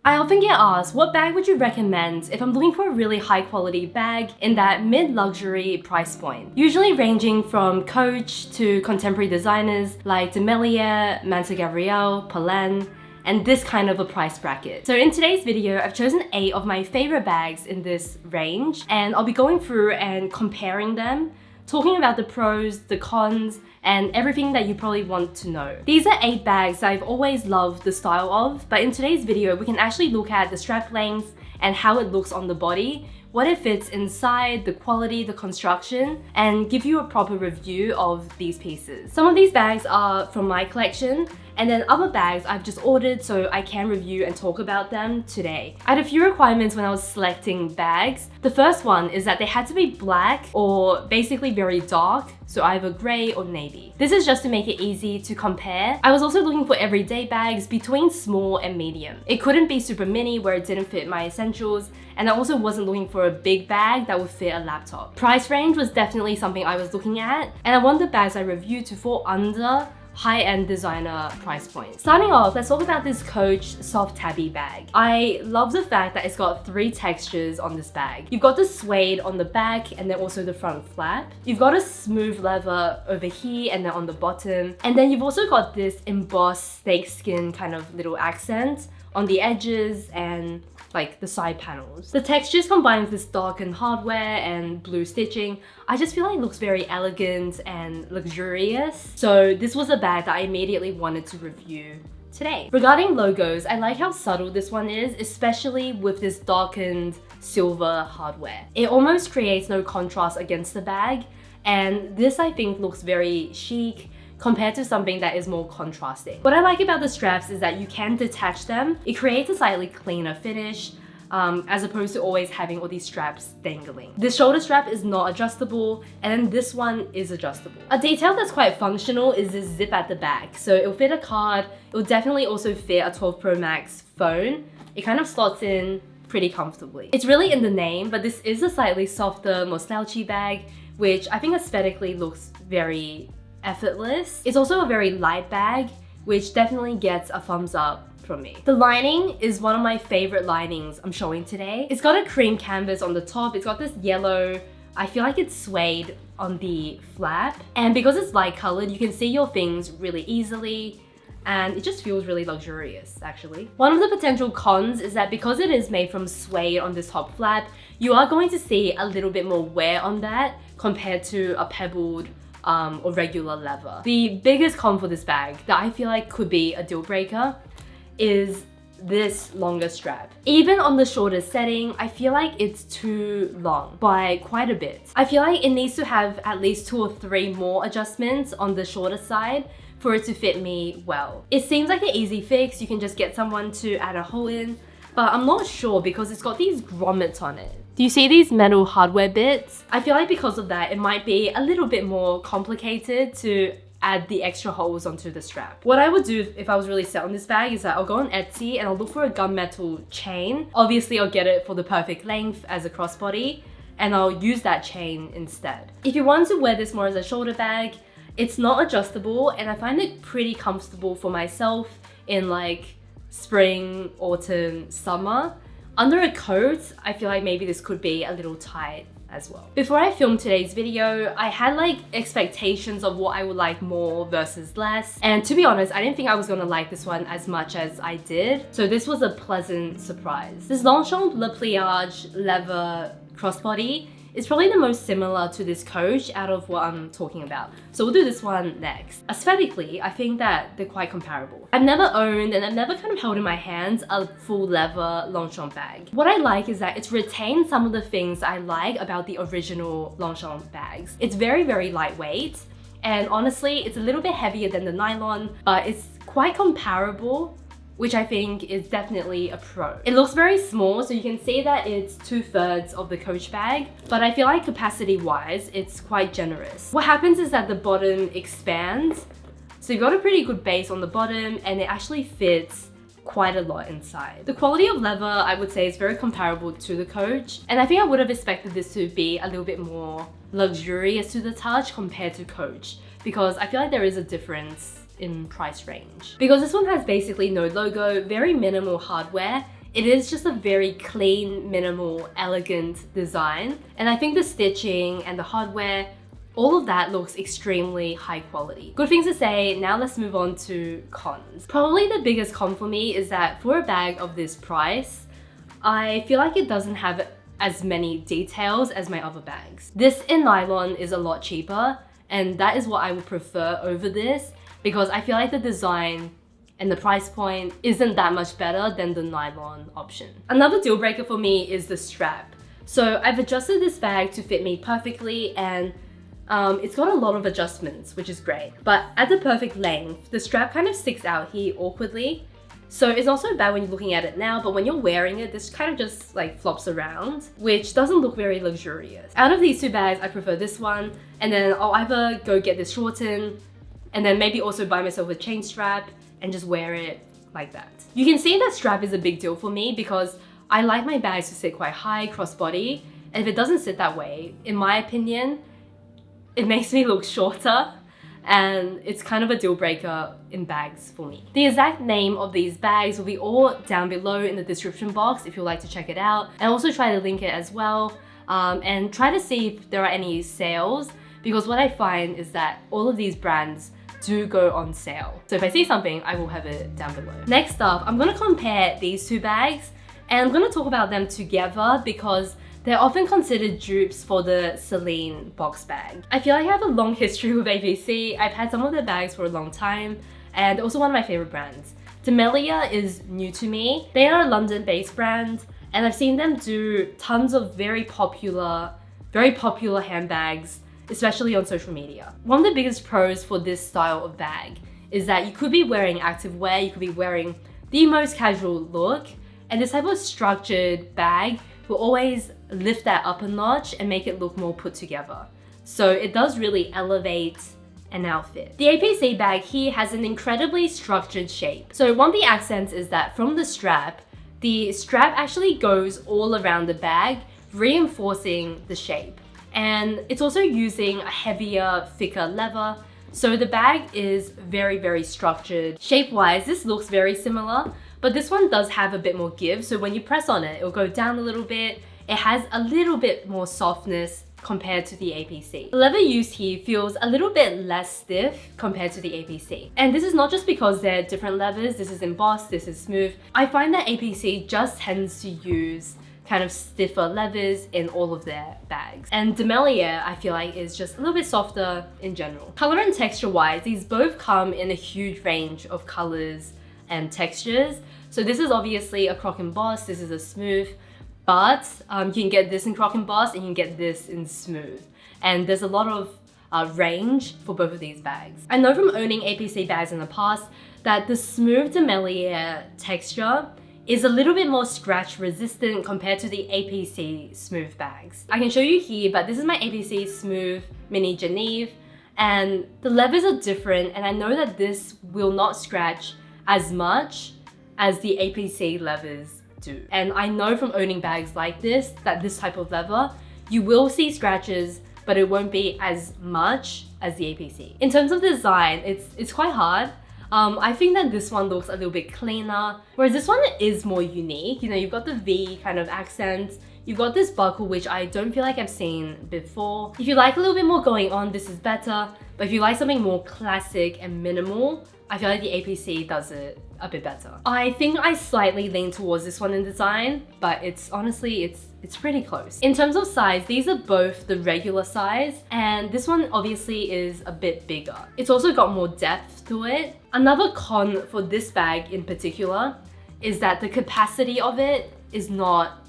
I often get asked, what bag would you recommend if I'm looking for a really high quality bag in that mid-luxury price point? Usually ranging from Coach to contemporary designers like Demellier, Mansur, Gavriel, Pliage, and this kind of a price bracket. So in today's video, I've chosen 8 of my favorite bags in this range, and I'll be going through and comparing them, talking about the pros, the cons, and everything that you probably want to know. These are 8 bags that I've always loved the style of, but in today's video, we can actually look at the strap length and how it looks on the body, what it fits inside, the quality, the construction, and give you a proper review of these pieces. Some of these bags are from my collection, and then other bags I've just ordered so I can review and talk about them today. I had a few requirements when I was selecting bags. The first one is that they had to be black or basically very dark, so either grey or navy. This is just to make it easy to compare. I was also looking for everyday bags between small and medium. It couldn't be super mini where it didn't fit my essentials, and I also wasn't looking for a big bag that would fit a laptop. Price range was definitely something I was looking at, and I want the bags I reviewed to fall under high-end designer price points. Starting off, let's talk about this Coach soft tabby bag. I love the fact that it's got 3 textures on this bag. You've got the suede on the back and then also the front flap. You've got a smooth leather over here and then on the bottom. And then you've also got this embossed snakeskin kind of little accent on the edges and like the side panels. The textures combined with this darkened hardware and blue stitching, I just feel like it looks very elegant and luxurious. So this was a bag that I immediately wanted to review today. Regarding logos, I like how subtle this one is, especially with this darkened silver hardware. It almost creates no contrast against the bag, and this I think looks very chic compared to something that is more contrasting. What I like about the straps is that you can detach them. It creates a slightly cleaner finish, as opposed to always having all these straps dangling. This shoulder strap is not adjustable, and then this one is adjustable. A detail that's quite functional is this zip at the back. So it'll fit a card, it'll definitely also fit a 12 Pro Max phone. It kind of slots in pretty comfortably. It's really in the name, but this is a slightly softer, more slouchy bag, which I think aesthetically looks very effortless. It's also a very light bag, which definitely gets a thumbs up from me. The lining is one of my favorite linings I'm showing today. It's got a cream canvas on the top. It's got this yellow, I feel like it's suede on the flap. And because it's light colored, you can see your things really easily, and it just feels really luxurious, actually. One of the potential cons is that because it is made from suede on this top flap, you are going to see a little bit more wear on that compared to a pebbled or regular leather. The biggest con for this bag that I feel like could be a deal breaker is this longer strap. Even on the shorter setting, I feel like it's too long by quite a bit. I feel like it needs to have at least 2 or 3 more adjustments on the shorter side for it to fit me well. It seems like an easy fix. You can just get someone to add a hole in, but I'm not sure because it's got these grommets on it. Do you see these metal hardware bits? I feel like because of that, it might be a little bit more complicated to add the extra holes onto the strap. What I would do if I was really set on this bag is that I'll go on Etsy and I'll look for a gunmetal chain. Obviously, I'll get it for the perfect length as a crossbody, and I'll use that chain instead. If you want to wear this more as a shoulder bag, it's not adjustable, and I find it pretty comfortable for myself in like spring, autumn, summer. Under a coat, I feel like maybe this could be a little tight as well. Before I filmed today's video, I had like expectations of what I would like more versus less. And to be honest, I didn't think I was gonna like this one as much as I did. So this was a pleasant surprise. This Longchamp Pliage leather crossbody is probably the most similar to this Coach out of what I'm talking about. So we'll do this one next. Aesthetically, I think that they're quite comparable. I've never owned and I've never kind of held in my hands a full leather Longchamp bag. What I like is that it's retained some of the things I like about the original Longchamp bags. It's very, very lightweight, and honestly, it's a little bit heavier than the nylon, but it's quite comparable, which I think is definitely a pro. It looks very small, so you can see that it's 2/3 of the Coach bag, but I feel like capacity-wise, it's quite generous. What happens is that the bottom expands, so you've got a pretty good base on the bottom, and it actually fits quite a lot inside. The quality of leather, I would say, is very comparable to the Coach, and I think I would have expected this to be a little bit more luxurious to the touch compared to Coach, because I feel like there is a difference in price range. Because this one has basically no logo, very minimal hardware, it is just a very clean, minimal, elegant design. And I think the stitching and the hardware, all of that looks extremely high quality. Good things to say. Now let's move on to cons. Probably the biggest con for me is that for a bag of this price, I feel like it doesn't have as many details as my other bags. This in nylon is a lot cheaper, and that is what I would prefer over this because I feel like the design and the price point isn't that much better than the nylon option. Another deal breaker for me is the strap. So I've adjusted this bag to fit me perfectly, and it's got a lot of adjustments, which is great. But at the perfect length, the strap kind of sticks out here awkwardly. So it's not so bad when you're looking at it now, but when you're wearing it, this kind of just like flops around, which doesn't look very luxurious. Out of these two bags, I prefer this one, and then I'll either go get this shortened, and then maybe also buy myself a chain strap and just wear it like that. You can see that strap is a big deal for me because I like my bags to sit quite high, crossbody, and if it doesn't sit that way, in my opinion, it makes me look shorter, and it's kind of a deal breaker in bags for me. The exact name of these bags will be all down below in the description box if you'd like to check it out, and also try to link it as well, and try to see if there are any sales, because what I find is that all of these brands do go on sale. So if I see something, I will have it down below. Next up, I'm gonna compare these two bags, and I'm gonna talk about them together because they're often considered dupes for the Celine box bag. I feel like I have a long history with A.P.C. I've had some of their bags for a long time, and they're also one of my favorite brands. Demellier is new to me. They are a London-based brand, and I've seen them do tons of very popular handbags, especially on social media. One of the biggest pros for this style of bag is that you could be wearing activewear, you could be wearing the most casual look, and this type of structured bag will always lift that up a notch and make it look more put together. So it does really elevate an outfit. The A.P.C bag here has an incredibly structured shape. So one of the accents is that from the strap actually goes all around the bag, reinforcing the shape. And it's also using a heavier, thicker leather. So the bag is very, very structured. Shape-wise, this looks very similar, but this one does have a bit more give. So when you press on it, it'll go down a little bit. It has a little bit more softness compared to the A.P.C. The leather used here feels a little bit less stiff compared to the A.P.C. And this is not just because they're different leathers. This is embossed, this is smooth. I find that A.P.C just tends to use kind of stiffer leathers in all of their bags. And Demellier, I feel like, is just a little bit softer in general. Color and texture wise, these both come in a huge range of colors and textures. So this is obviously a croc emboss, this is a smooth, but you can get this in croc emboss and you can get this in smooth. And there's a lot of range for both of these bags. I know from owning A.P.C bags in the past that the smooth Demellier texture is a little bit more scratch resistant compared to the A.P.C smooth bags. I can show you here, but this is my A.P.C smooth Midi Geneve, and the levers are different, and I know that this will not scratch as much as the A.P.C levers do. And I know from owning bags like this, that this type of leather, you will see scratches, but it won't be as much as the A.P.C. In terms of design, it's quite hard. I think that this one looks a little bit cleaner, whereas this one is more unique. You know, you've got the V kind of accents, you've got this buckle, which I don't feel like I've seen before. If you like a little bit more going on, this is better, but if you like something more classic and minimal, I feel like the A.P.C does it a bit better. I think I slightly lean towards this one in design, but honestly, it's pretty close. In terms of size, these are both the regular size, and this one obviously is a bit bigger. It's also got more depth to it. Another con for this bag in particular is that the capacity of it is not,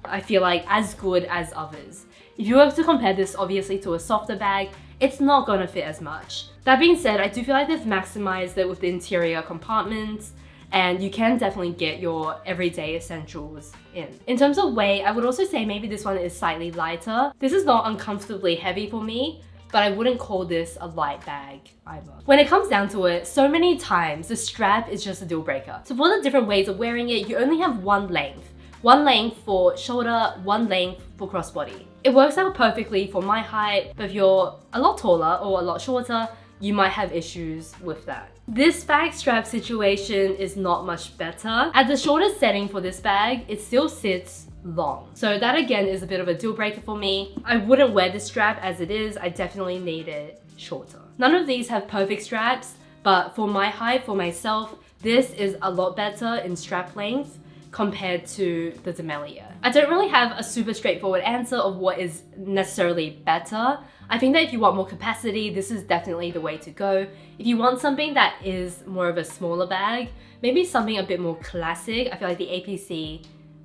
I feel like, as good as others. If you were to compare this obviously to a softer bag, it's not gonna fit as much. That being said, I do feel like they've maximized it with the interior compartments, and you can definitely get your everyday essentials in. In terms of weight, I would also say maybe this one is slightly lighter. This is not uncomfortably heavy for me, but I wouldn't call this a light bag either. When it comes down to it, so many times the strap is just a deal breaker. So for the different ways of wearing it, you only have one length. One length for shoulder, one length for crossbody. It works out perfectly for my height, but if you're a lot taller or a lot shorter, you might have issues with that. This bag strap situation is not much better. At the shortest setting for this bag, it still sits long. So that again is a bit of a deal breaker for me. I wouldn't wear this strap as it is. I definitely need it shorter. None of these have perfect straps, but for my height, for myself, this is a lot better in strap length compared to the Demellier. I don't really have a super straightforward answer of what is necessarily better. I think that if you want more capacity, this is definitely the way to go. If you want something that is more of a smaller bag, maybe something a bit more classic, I feel like the A.P.C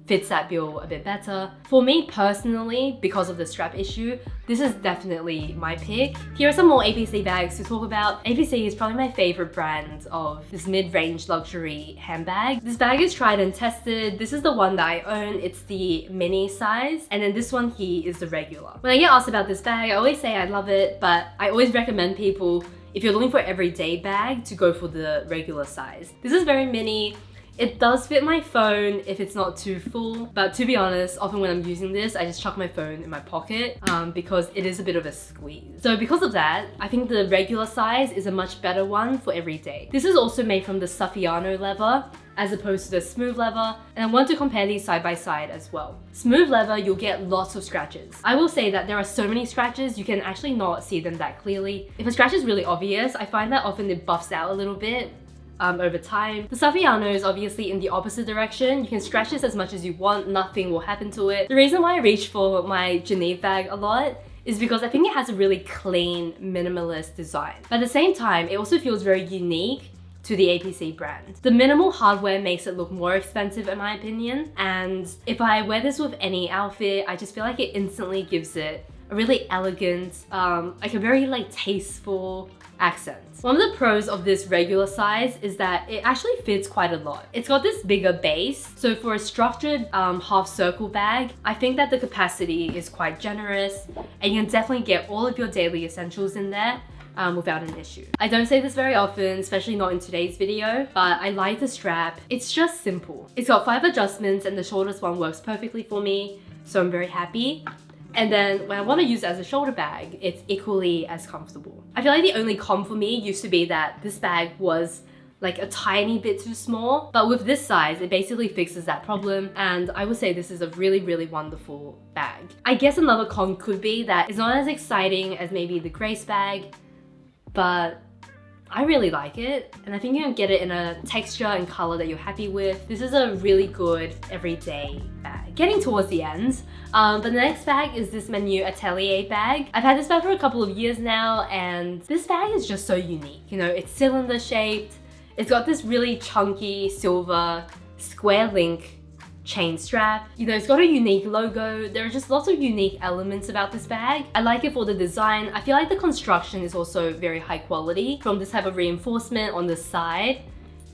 fits that bill a bit better. For me personally, because of the strap issue, this is definitely my pick. Here are some more A.P.C bags to talk about. A.P.C is probably my favorite brand of this mid-range luxury handbag. This bag is tried and tested. This is the one that I own. It's the mini size. And then this one here is the regular. When I get asked about this bag, I always say I love it, but I always recommend people, if you're looking for an everyday bag, to go for the regular size. This is very mini. It does fit my phone if it's not too full, but to be honest, often when I'm using this, I just chuck my phone in my pocket because it is a bit of a squeeze. So because of that, I think the regular size is a much better one for every day. This is also made from the Saffiano leather as opposed to the smooth leather, and I want to compare these side by side as well. Smooth leather, you'll get lots of scratches. I will say that there are so many scratches, you can actually not see them that clearly. If a scratch is really obvious, I find that often it buffs out a little bit over time. The Saffiano is obviously in the opposite direction. You can scratch this as much as you want, nothing will happen to it. The reason why I reach for my Geneve bag a lot is because I think it has a really clean, minimalist design. But at the same time, it also feels very unique to the A.P.C brand. The minimal hardware makes it look more expensive in my opinion, and if I wear this with any outfit, I just feel like it instantly gives it a really elegant, like a very tasteful accent. One of the pros of this regular size is that it actually fits quite a lot. It's got this bigger base, so for a structured half circle bag, I think that the capacity is quite generous and you can definitely get all of your daily essentials in there without an issue. I don't say this very often, especially not in today's video, but I like the strap. It's just simple. It's got 5 adjustments and the shortest one works perfectly for me, so I'm very happy. And then when I want to use it as a shoulder bag, it's equally as comfortable. I feel like the only con for me used to be that this bag was like a tiny bit too small, but with this size, it basically fixes that problem, and I would say this is a really, really wonderful bag. I guess another con could be that it's not as exciting as maybe the Grace bag, but I really like it, and I think you can get it in a texture and color that you're happy with. This is a really good everyday bag. Getting towards the end, but the next bag is this Manu Atelier bag. I've had this bag for a couple of years now, and this bag is just so unique. You know, it's cylinder shaped, it's got this really chunky silver square link chain strap. You know, it's got a unique logo. There are just lots of unique elements about this bag. I like it for the design. I feel like the construction is also very high quality, from this type of reinforcement on the side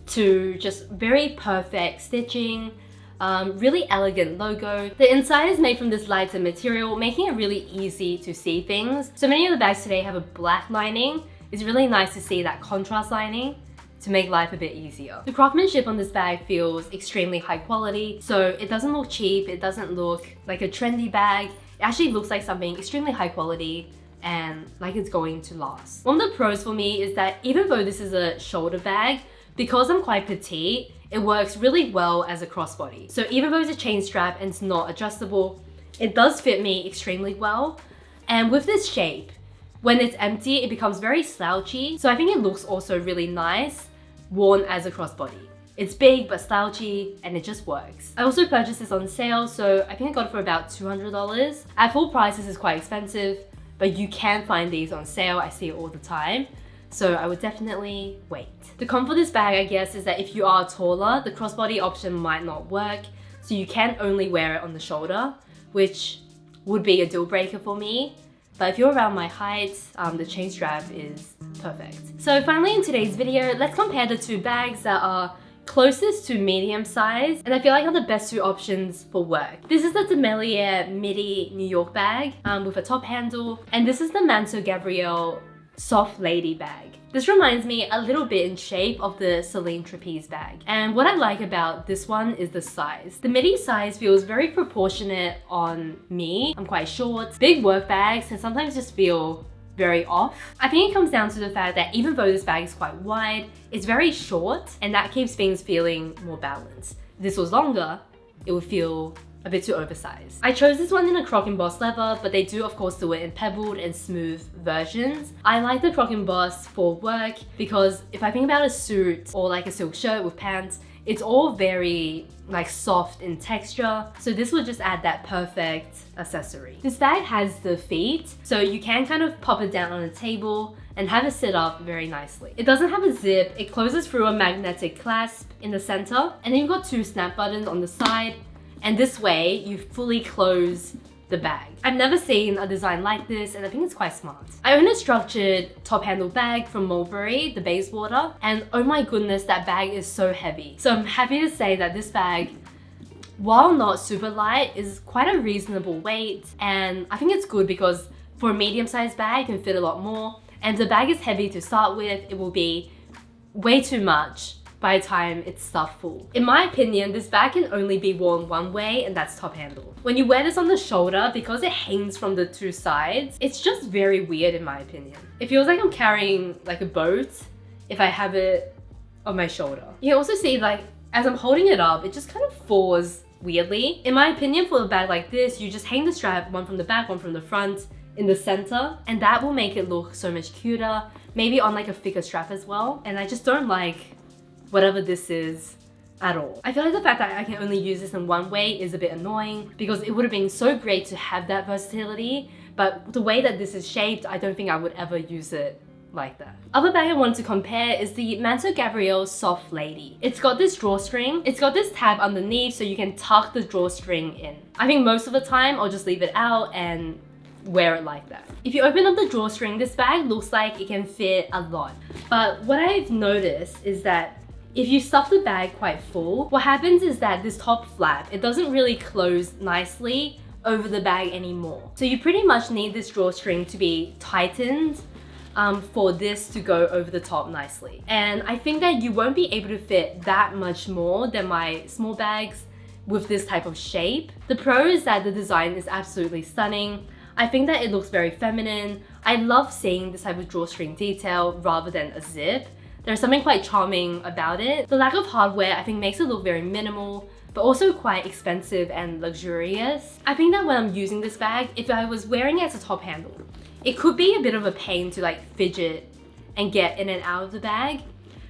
to just very perfect stitching, really elegant logo. The inside is made from this lighter material, making it really easy to see things. So many of the bags today have a black lining. It's really nice to see that contrast lining to make life a bit easier. The craftsmanship on this bag feels extremely high quality, so it doesn't look cheap, it doesn't look like a trendy bag. It actually looks like something extremely high quality and like it's going to last. One of the pros for me is that even though this is a shoulder bag, because I'm quite petite, it works really well as a crossbody. So even though it's a chain strap and it's not adjustable, it does fit me extremely well. And with this shape, when it's empty, it becomes very slouchy. So I think it looks also really nice worn as a crossbody. It's big but slouchy and it just works. I also purchased this on sale, so I think I got it for about $200. At full price, this is quite expensive, but you can find these on sale. I see it all the time. So I would definitely wait. The con for this bag, I guess, is that if you are taller, the crossbody option might not work. So you can only wear it on the shoulder, which would be a deal breaker for me. But if you're around my height, the chain strap is perfect. So finally in today's video, let's compare the two bags that are closest to medium size and I feel like are the best two options for work. This is the Demellier Midi New York bag with a top handle, and this is the Mansur Gavriel soft lady bag. This reminds me a little bit in shape of the Celine trapeze bag. And what I like about this one is the size. The Midi size feels very proportionate on me. I'm quite short. Big work bags can sometimes just feel very off. I think it comes down to the fact that even though this bag is quite wide, it's very short, and that keeps things feeling more balanced. If this was longer, it would feel a bit too oversized. I chose this one in a croc embossed leather, but they do of course do it in pebbled and smooth versions. I like the croc embossed for work because if I think about a suit or like a silk shirt with pants, it's all very like soft in texture, so this would just add that perfect accessory. This bag has the feet, so you can kind of pop it down on a table and have it sit up very nicely. It doesn't have a zip, it closes through a magnetic clasp in the center, and then you've got 2 snap buttons on the side, and this way you fully close the bag. I've never seen a design like this, and I think it's quite smart. I own a structured top handle bag from Mulberry, the Bayswater, and oh my goodness, that bag is so heavy. So I'm happy to say that this bag, while not super light, is quite a reasonable weight, and I think it's good because for a medium-sized bag, it can fit a lot more, and if the bag is heavy to start with, it will be way too much by the time it's stuffed full. In my opinion, this bag can only be worn one way, and that's top handle. When you wear this on the shoulder, because it hangs from the 2 sides, it's just very weird in my opinion. It feels like I'm carrying like a boat if I have it on my shoulder. You can also see like, as I'm holding it up, it just kind of falls weirdly. In my opinion, for a bag like this, you just hang the strap, one from the back, one from the front, in the center, and that will make it look so much cuter, maybe on like a thicker strap as well. And I just don't like whatever this is at all. I feel like the fact that I can only use this in one way is a bit annoying because it would have been so great to have that versatility, but the way that this is shaped, I don't think I would ever use it like that. Other bag I wanted to compare is the Mansur Gavriel Soft Lady. It's got this drawstring, it's got this tab underneath so you can tuck the drawstring in. I think most of the time I'll just leave it out and wear it like that. If you open up the drawstring, this bag looks like it can fit a lot. But what I've noticed is that if you stuff the bag quite full, what happens is that this top flap, it doesn't really close nicely over the bag anymore. So you pretty much need this drawstring to be tightened for this to go over the top nicely. And I think that you won't be able to fit that much more than my small bags with this type of shape. The pro is that the design is absolutely stunning. I think that it looks very feminine. I love seeing this type of drawstring detail rather than a zip. There's something quite charming about it. The lack of hardware I think makes it look very minimal, but also quite expensive and luxurious. I think that when I'm using this bag, if I was wearing it as a top handle, it could be a bit of a pain to like fidget and get in and out of the bag.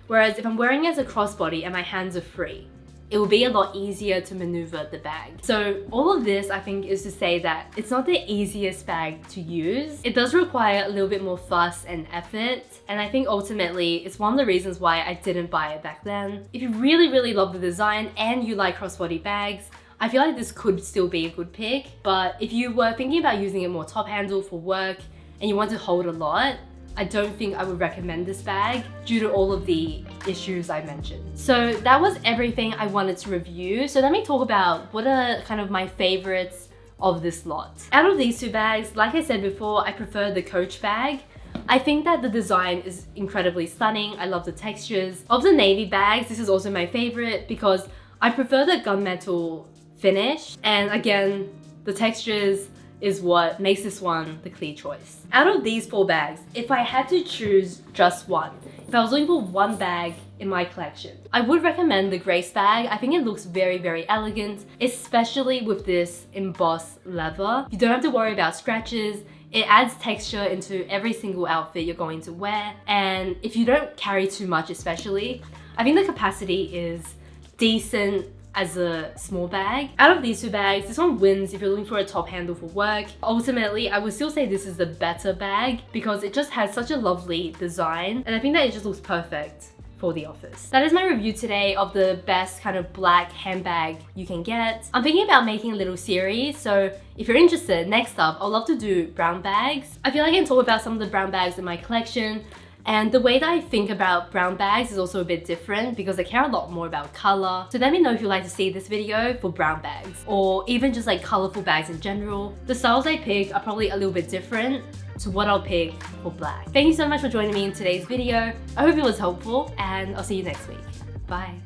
Whereas if I'm wearing it as a crossbody and my hands are free, it will be a lot easier to maneuver the bag. So all of this I think is to say that it's not the easiest bag to use. It does require a little bit more fuss and effort, and I think ultimately it's one of the reasons why I didn't buy it back then. If you really love the design and you like crossbody bags, I feel like this could still be a good pick. But if you were thinking about using it more top handle for work and you want to hold a lot, I don't think I would recommend this bag due to all of the issues I mentioned. So that was everything I wanted to review. So let me talk about what are kind of my favorites of this lot. Out of these 2 bags, like I said before, I prefer the Coach bag. I think that the design is incredibly stunning. I love the textures. Of the navy bags, this is also my favorite because I prefer the gunmetal finish. And again, the textures is what makes this one the clear choice. Out of these 4 bags, if I had to choose just one, if I was looking for one bag in my collection, I would recommend the Grace bag. I think it looks very elegant, especially with this embossed leather. You don't have to worry about scratches. It adds texture into every single outfit you're going to wear. And if you don't carry too much especially, I think the capacity is decent as a small bag. Out of these 2 bags, this one wins if you're looking for a top handle for work. Ultimately, I would still say this is the better bag because it just has such a lovely design, and I think that it just looks perfect for the office. That is my review today of the best kind of black handbag you can get. I'm thinking about making a little series, so if you're interested, next up, I'd love to do brown bags. I feel like I can talk about some of the brown bags in my collection. And the way that I think about brown bags is also a bit different because I care a lot more about color. So let me know if you'd like to see this video for brown bags or even just like colorful bags in general. The styles I picked are probably a little bit different to what I'll pick for black. Thank you so much for joining me in today's video. I hope it was helpful and I'll see you next week. Bye.